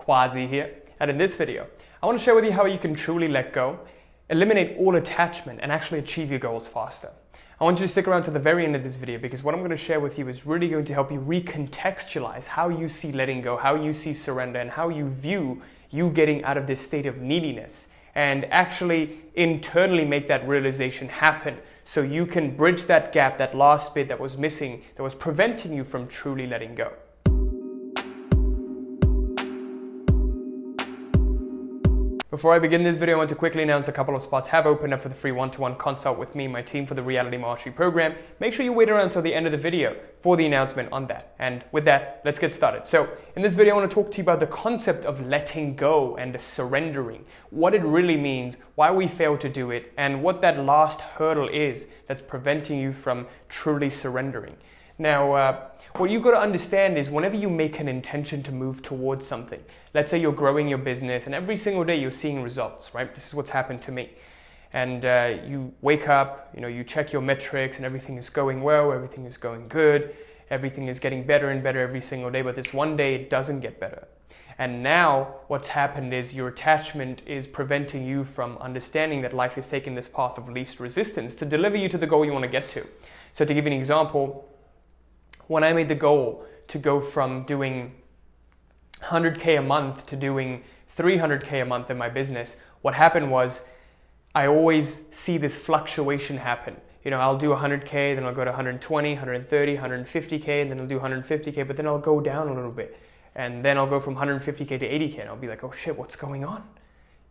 Quasi here, and in this video, I want to share with you how you can truly let go, eliminate all attachment, and actually achieve your goals faster. I want you to stick around to the very end of this video because what I'm going to share with you is really going to help you recontextualize how you see letting go, how you see surrender, and how you view you getting out of this state of neediness and actually internally make that realization happen so you can bridge that gap, that last bit that was missing, that was preventing you from truly letting go. Before I begin this video, I want to quickly announce a couple of spots have opened up for the free one-to-one consult with me and my team for the Reality Mastery program. Make sure you wait around until the end of the video for the announcement on that. And with that, let's get started. So in this video, I want to talk to you about the concept of letting go and surrendering, what it really means, why we fail to do it, and what that last hurdle is that's preventing you from truly surrendering. Now, what you've got to understand is whenever you make an intention to move towards something, let's say you're growing your business and every single day you're seeing results, right? This is what's happened to me. And you wake up, you check your metrics and everything is going well, everything is going good, everything is getting better and better every single day, but this one day it doesn't get better. And now what's happened is your attachment is preventing you from understanding that life is taking this path of least resistance to deliver you to the goal you want to get to. So to give you an example, when I made the goal to go from doing 100K a month to doing 300K a month in my business, what happened was I always see this fluctuation happen. I'll do 100K, then I'll go to 120, 130, 150K, and then I'll do 150K, but then I'll go down a little bit. And then I'll go from 150K to 80K, and I'll be like, oh shit, what's going on?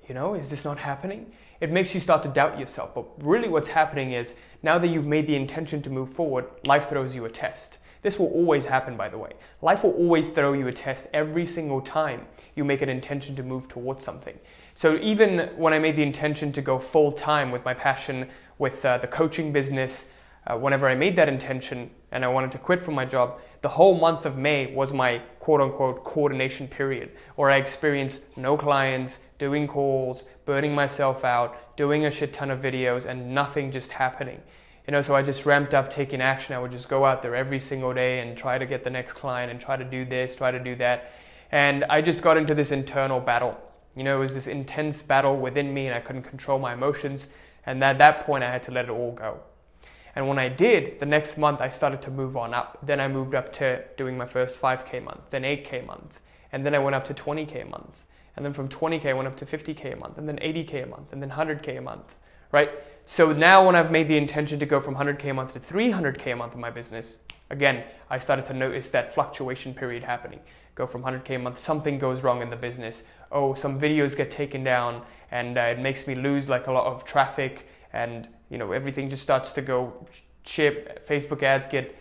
Is this not happening? It makes you start to doubt yourself. But really what's happening is now that you've made the intention to move forward, life throws you a test. This will always happen, by the way. Life will always throw you a test every single time you make an intention to move towards something. So even when I made the intention to go full time with my passion with the coaching business, whenever I made that intention and I wanted to quit from my job, the whole month of May was my quote unquote coordination period, where I experienced no clients, doing calls, burning myself out, doing a shit ton of videos and nothing just happening. So I just ramped up taking action. I would just go out there every single day and try to get the next client and try to do this, try to do that. And I just got into this internal battle. It was this intense battle within me and I couldn't control my emotions. And at that point, I had to let it all go. And when I did, the next month, I started to move on up. Then I moved up to doing my first 5K month, then 8K month. And then I went up to 20K a month. And then from 20K, I went up to 50K a month, and then 80K a month, and then 100K a month, right? So now when I've made the intention to go from 100K a month to 300K a month in my business, again, I started to notice that fluctuation period happening. Go from 100K a month, something goes wrong in the business. Oh, some videos get taken down and it makes me lose like a lot of traffic and everything just starts to go chip. Facebook ads get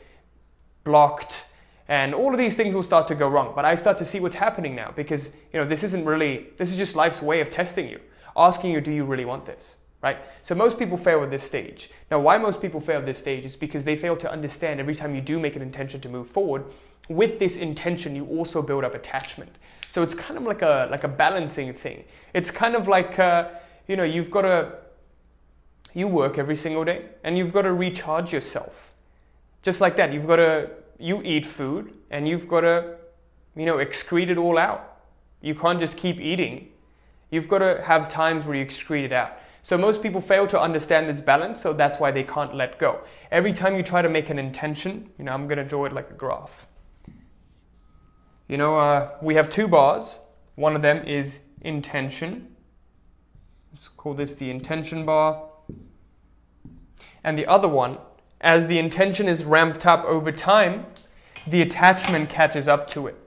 blocked and all of these things will start to go wrong. But I start to see what's happening now because this is just life's way of testing you, asking you, do you really want this? Right? So most people fail at this stage. Now, why most people fail at this stage is because they fail to understand every time you do make an intention to move forward, with this intention, you also build up attachment. So it's kind of like a balancing thing. It's kind of like, you work every single day and you've got to recharge yourself. Just like that, you eat food and you've got to, excrete it all out. You can't just keep eating. You've got to have times where you excrete it out. So most people fail to understand this balance, so that's why they can't let go. Every time you try to make an intention, I'm going to draw it like a graph. We have two bars. One of them is intention. Let's call this the intention bar. And the other one, as the intention is ramped up over time, the attachment catches up to it.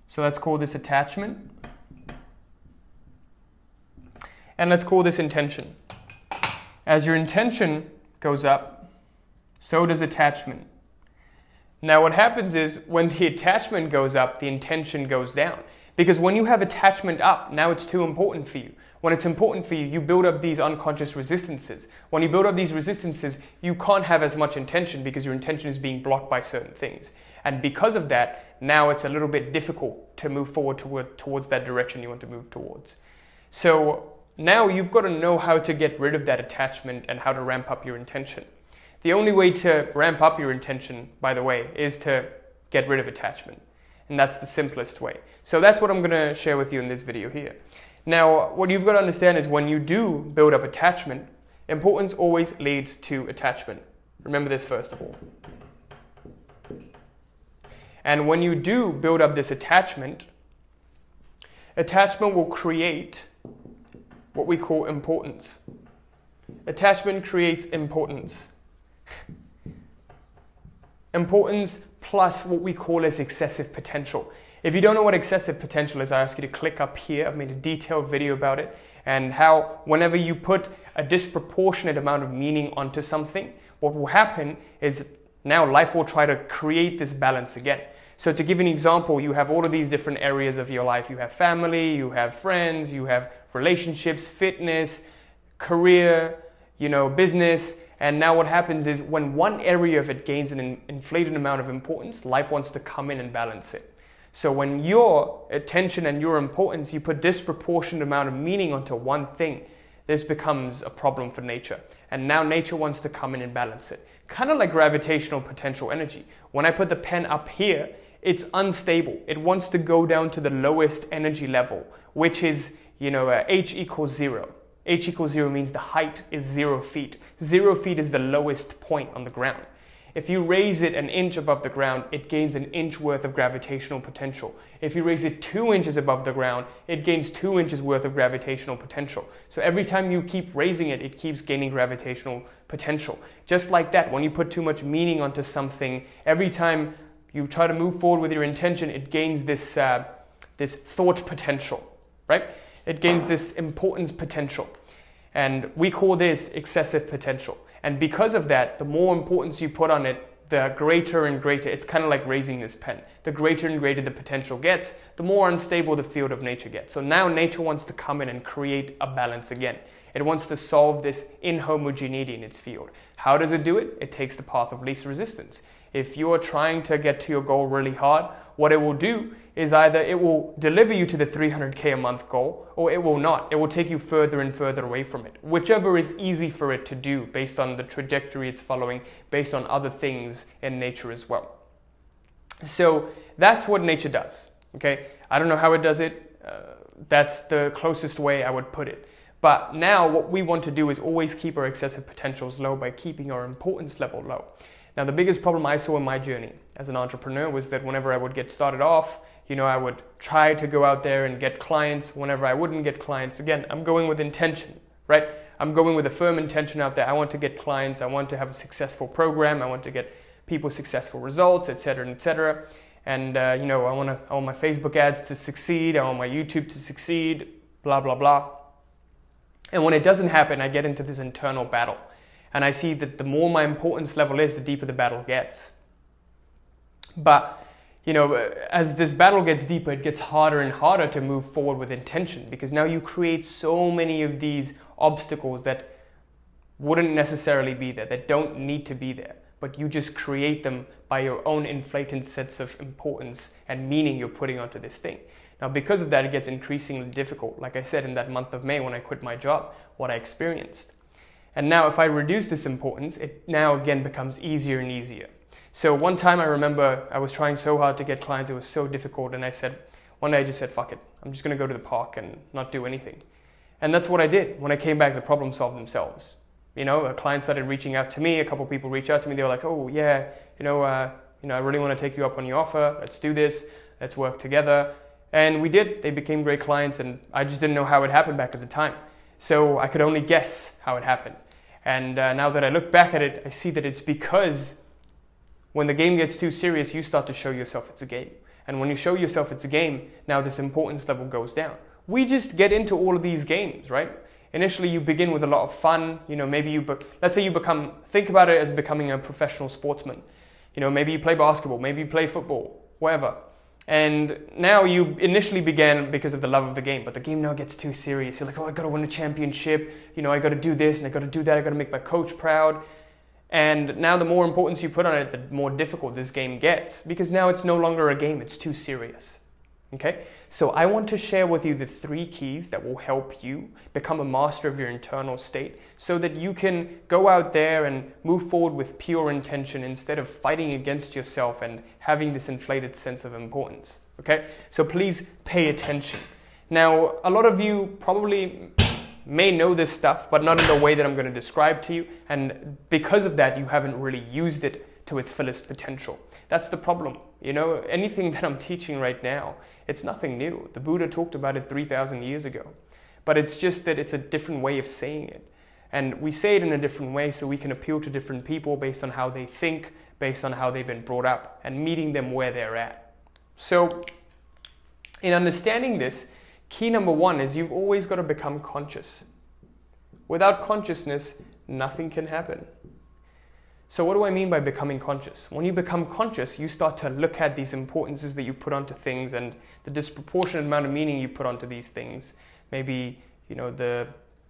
So let's call this attachment. And let's call this intention. As your intention goes up, so does attachment. Now what happens is when the attachment goes up, the intention goes down. Because when you have attachment up, now it's too important for you. When it's important for you, you build up these unconscious resistances. When you build up these resistances, you can't have as much intention because your intention is being blocked by certain things. And because of that, now it's a little bit difficult to move forward towards that direction you want to move towards. So now you've got to know how to get rid of that attachment and how to ramp up your intention. The only way to ramp up your intention, by the way, is to get rid of attachment. And that's the simplest way. So that's what I'm going to share with you in this video here. Now, what you've got to understand is when you do build up attachment, importance always leads to attachment. Remember this first of all. And when you do build up this attachment, attachment will create what we call importance. Attachment creates importance. Importance plus what we call as excessive potential. If you don't know what excessive potential is, I ask you to click up here. I've made a detailed video about it and how whenever you put a disproportionate amount of meaning onto something, what will happen is now life will try to create this balance again. So to give an example, you have all of these different areas of your life. You have family, you have friends, you have relationships, fitness, career, business. And now what happens is when one area of it gains an inflated amount of importance, life wants to come in and balance it. So when your attention and your importance, you put disproportionate amount of meaning onto one thing, this becomes a problem for nature. And now nature wants to come in and balance it. Kind of like gravitational potential energy. When I put the pen up here, it's unstable. It wants to go down to the lowest energy level, which is, H equals 0. H equals 0 means the height is 0 feet. 0 feet is the lowest point on the ground. If you raise it an inch above the ground, it gains an inch worth of gravitational potential. If you raise it 2 inches above the ground, it gains 2 inches worth of gravitational potential. So every time you keep raising it, it keeps gaining gravitational potential. Just like that, when you put too much meaning onto something, every time you try to move forward with your intention, it gains this thought potential, right? It gains this importance potential. And we call this excessive potential. And because of that, the more importance you put on it, the greater and greater, it's kind of like raising this pen. The greater and greater the potential gets, the more unstable the field of nature gets. So now nature wants to come in and create a balance again. It wants to solve this inhomogeneity in its field. How does it do it? It takes the path of least resistance. If you are trying to get to your goal really hard, what it will do is either it will deliver you to the 300K a month goal, or it will not. It will take you further and further away from it. Whichever is easy for it to do based on the trajectory it's following, based on other things in nature as well. So that's what nature does, okay? I don't know how it does it. That's the closest way I would put it. But now what we want to do is always keep our excessive potentials low by keeping our importance level low. Now, the biggest problem I saw in my journey as an entrepreneur was that whenever I would get started off, I would try to go out there and get clients. Whenever I wouldn't get clients, again, I'm going with intention, right? I'm going with a firm intention out there. I want to get clients. I want to have a successful program. I want to get people successful results, etc., etc. And, I want my Facebook ads to succeed. I want my YouTube to succeed, blah, blah, blah. And when it doesn't happen, I get into this internal battle. And I see that the more my importance level is, the deeper the battle gets. But, as this battle gets deeper, it gets harder and harder to move forward with intention, because now you create so many of these obstacles that wouldn't necessarily be there, that don't need to be there. But you just create them by your own inflated sets of importance and meaning you're putting onto this thing. Now, because of that, it gets increasingly difficult. Like I said, in that month of May when I quit my job, what I experienced. And now if I reduce this importance, it now again becomes easier and easier. So one time I remember I was trying so hard to get clients, it was so difficult, and one day I just said, fuck it, I'm just going to go to the park and not do anything. And that's what I did. When I came back, the problem solved themselves. A client started reaching out to me, a couple people reached out to me, they were like, oh yeah, I really want to take you up on your offer, let's do this, let's work together. And we did. They became great clients, and I just didn't know how it happened back at the time. So I could only guess how it happened. And now that I look back at it, I see that it's because when the game gets too serious, you start to show yourself it's a game. And when you show yourself it's a game, now this importance level goes down. We just get into all of these games, right? Initially, you begin with a lot of fun. Maybe let's say think about it as becoming a professional sportsman. Maybe you play basketball, maybe you play football, whatever. And now you initially began because of the love of the game, but the game now gets too serious. You're like, oh, I got to win a championship. I got to do this and I got to do that. I got to make my coach proud. And now the more importance you put on it, the more difficult this game gets, because now it's no longer a game. It's too serious. Okay, so I want to share with you the 3 keys that will help you become a master of your internal state so that you can go out there and move forward with pure intention instead of fighting against yourself and having this inflated sense of importance. Okay, so please pay attention. Now, a lot of you probably may know this stuff, but not in the way that I'm going to describe to you, and because of that, you haven't really used it to its fullest potential. That's the problem. You know, anything that I'm teaching right now, it's nothing new. The Buddha talked about it 3,000 years ago, but it's just that it's a different way of saying it. And we say it in a different way so we can appeal to different people based on how they think, based on how they've been brought up, and meeting them where they're at. So, in understanding this, key number 1 is you've always got to become conscious. Without consciousness, nothing can happen. So what do I mean by becoming conscious? When you become conscious, you start to look at these importances that you put onto things and the disproportionate amount of meaning you put onto these things. Maybe, you know, the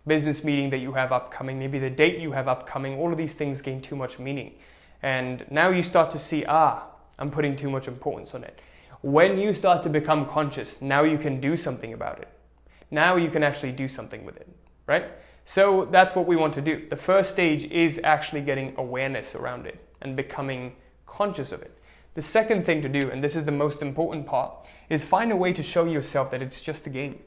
business meeting that you have upcoming, maybe the date you have upcoming, all of these things gain too much meaning. And now you start to see, I'm putting too much importance on it. When you start to become conscious, now you can do something about it. Now you can actually do something with it, right? So that's what we want to do. The first stage is actually getting awareness around it and becoming conscious of it. The second thing to do, and this is the most important part, is find a way to show yourself that it's just a game.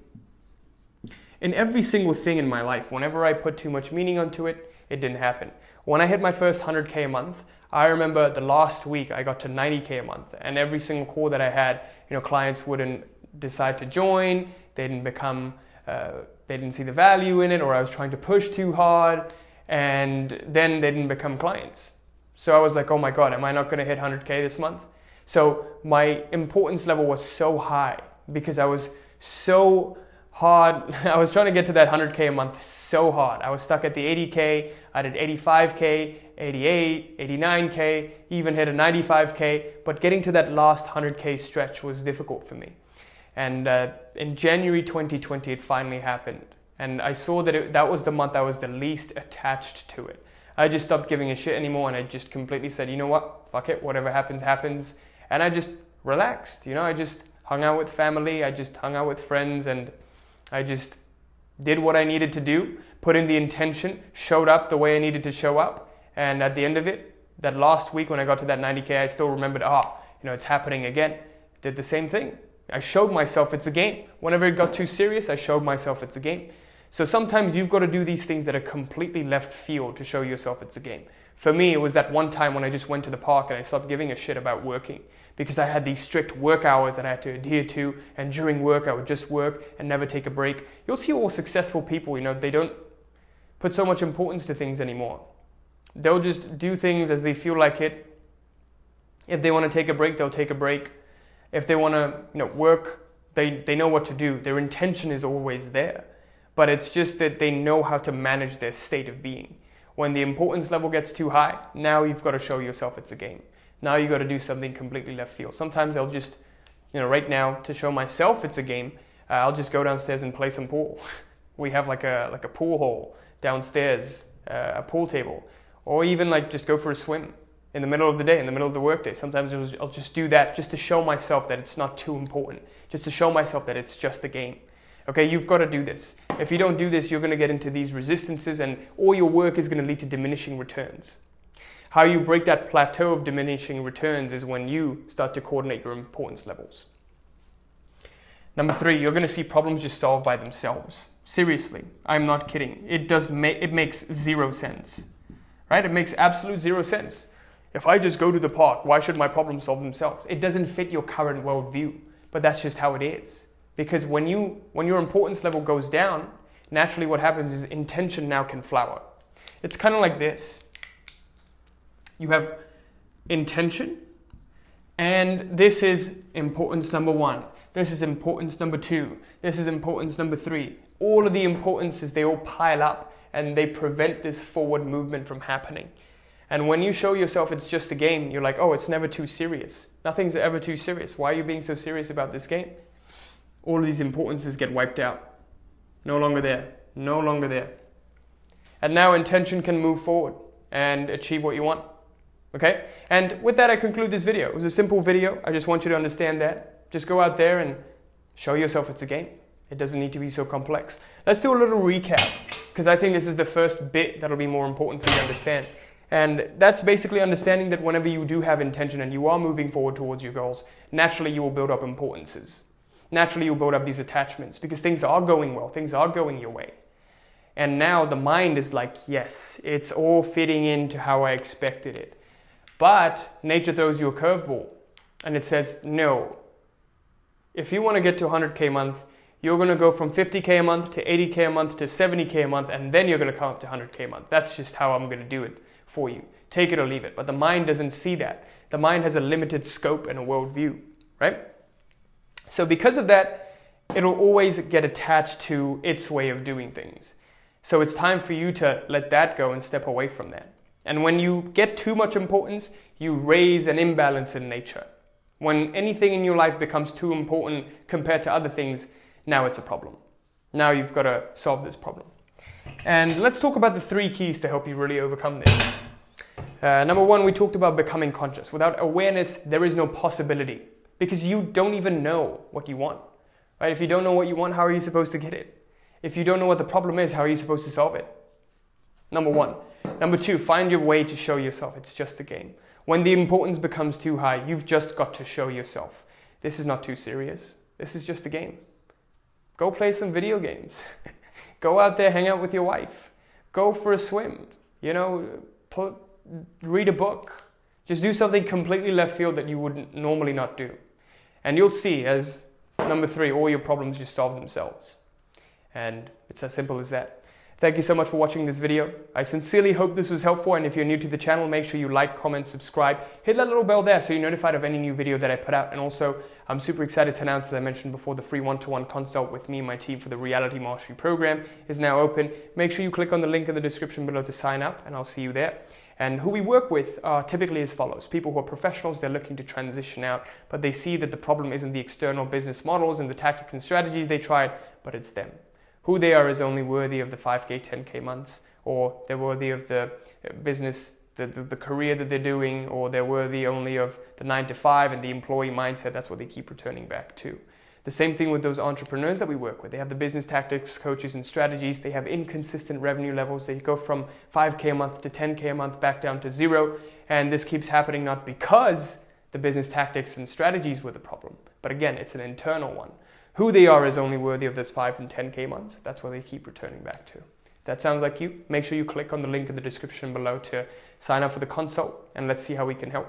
In every single thing in my life, whenever I put too much meaning onto it, it didn't happen. When I hit my first 100K a month, I remember the last week I got to 90K a month, and every single call that I had, you know, clients wouldn't decide to join, they didn't become, they didn't see the value in it, or I was trying to push too hard, and then they didn't become clients. So I was like, oh my God, am I not going to hit 100K this month? So my importance level was so high because I was so hard. I was trying to get to that 100K a month so hard. I was stuck at the 80K, I did 85K, 88, 89K, even hit a 95K, but getting to that last 100K stretch was difficult for me. And in January 2020, it finally happened. And I saw that that was the month I was the least attached to it. I just stopped giving a shit anymore, and I just completely said, you know what, fuck it, whatever happens, happens. And I just relaxed, you know, I just hung out with family, I just hung out with friends, and I just did what I needed to do, put in the intention, showed up the way I needed to show up. And at the end of it, that last week when I got to that 90K, I still remembered, you know, it's happening again. Did the same thing. I showed myself it's a game. Whenever it got too serious, I showed myself it's a game. So sometimes you've got to do these things that are completely left field to show yourself it's a game. For me, it was that one time when I just went to the park and I stopped giving a shit about working because I had these strict work hours that I had to adhere to, and during work I would just work and never take a break. You'll see all successful people, you know, they don't put so much importance to things anymore. They'll just do things as they feel like it. If they want to take a break, they'll take a break. If they want to, you know, work, they know what to do. Their intention is always there. But it's just that they know how to manage their state of being. When the importance level gets too high, now you've got to show yourself it's a game. Now you've got to do something completely left field. Sometimes I'll just, you know, right now, to show myself it's a game, I'll just go downstairs and play some pool. We have like a pool hall downstairs, a pool table. Or even like just go for a swim in the middle of the day, in the middle of the workday. Sometimes I'll just do that just to show myself that it's not too important. Just to show myself that it's just a game. Okay, you've got to do this. If you don't do this, you're going to get into these resistances and all your work is going to lead to diminishing returns. How you break that plateau of diminishing returns is when you start to coordinate your importance levels. Number 3, you're going to see problems just solved by themselves. Seriously, I'm not kidding. It makes 0 sense. Right? It makes absolute 0 sense. If I just go to the park, why should my problems solve themselves? It doesn't fit your current worldview, but that's just how it is. Because when your importance level goes down, naturally what happens is intention now can flower. It's kind of like this. You have intention, and this is importance number 1. This is importance number 2. This is importance number 3. All of the importances, they all pile up and they prevent this forward movement from happening. And when you show yourself it's just a game, you're like, oh, it's never too serious. Nothing's ever too serious. Why are you being so serious about this game? All of these importances get wiped out. No longer there. No longer there. And now intention can move forward and achieve what you want. Okay? And with that, I conclude this video. It was a simple video. I just want you to understand that. Just go out there and show yourself it's a game. It doesn't need to be so complex. Let's do a little recap, because I think this is the first bit that'll be more important for you to understand. And that's basically understanding that whenever you do have intention and you are moving forward towards your goals, naturally you will build up importances. Naturally you'll build up these attachments because things are going well, things are going your way. And now the mind is like, yes, it's all fitting into how I expected it. But nature throws you a curveball and it says, no, if you want to get to 100K a month, you're going to go from 50K a month to 80K a month to 70K a month, and then you're going to come up to 100K a month. That's just how I'm going to do it for you. Take it or leave it. But the mind doesn't see that. The mind has a limited scope and a worldview, right? So because of that, it'll always get attached to its way of doing things. So it's time for you to let that go and step away from that. And when you get too much importance, you raise an imbalance in nature. When anything in your life becomes too important compared to other things, now it's a problem. Now you've got to solve this problem. And let's talk about the 3 keys to help you really overcome this. Number 1, we talked about becoming conscious. Without awareness, there is no possibility because you don't even know what you want. Right? If you don't know what you want, how are you supposed to get it? If you don't know what the problem is, how are you supposed to solve it? Number 1. Number 2, find your way to show yourself it's just a game. When the importance becomes too high, you've just got to show yourself. This is not too serious. This is just a game. Go play some video games. Go out there, hang out with your wife. Go for a swim. You know, read a book. Just do something completely left field that you would normally not do. And you'll see, as number 3, all your problems just solve themselves. And it's as simple as that. Thank you so much for watching this video. I sincerely hope this was helpful, and if you're new to the channel, make sure you like, comment, subscribe. Hit that little bell there so you're notified of any new video that I put out. And also, I'm super excited to announce, as I mentioned before, the free one-to-one consult with me and my team for the Reality Mastery Program is now open. Make sure you click on the link in the description below to sign up, and I'll see you there. And who we work with are typically as follows. People who are professionals, they're looking to transition out, but they see that the problem isn't the external business models and the tactics and strategies they tried, but it's them. Who they are is only worthy of the 5K, 10K months, or they're worthy of the business, the career that they're doing, or they're worthy only of the 9 to 5 and the employee mindset. That's what they keep returning back to. The same thing with those entrepreneurs that we work with. They have the business tactics, coaches, and strategies. They have inconsistent revenue levels. They go from 5K a month to 10K a month back down to 0. And this keeps happening not because the business tactics and strategies were the problem, but again, it's an internal one. Who they are is only worthy of those 5 and 10K months. That's what they keep returning back to. If that sounds like you, make sure you click on the link in the description below to sign up for the consult, and let's see how we can help.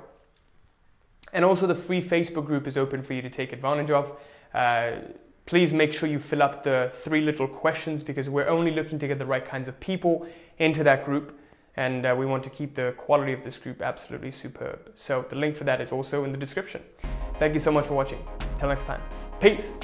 And also the free Facebook group is open for you to take advantage of. Please make sure you fill up the 3 little questions because we're only looking to get the right kinds of people into that group, and we want to keep the quality of this group absolutely superb. So the link for that is also in the description. Thank you so much for watching. Till next time. Peace.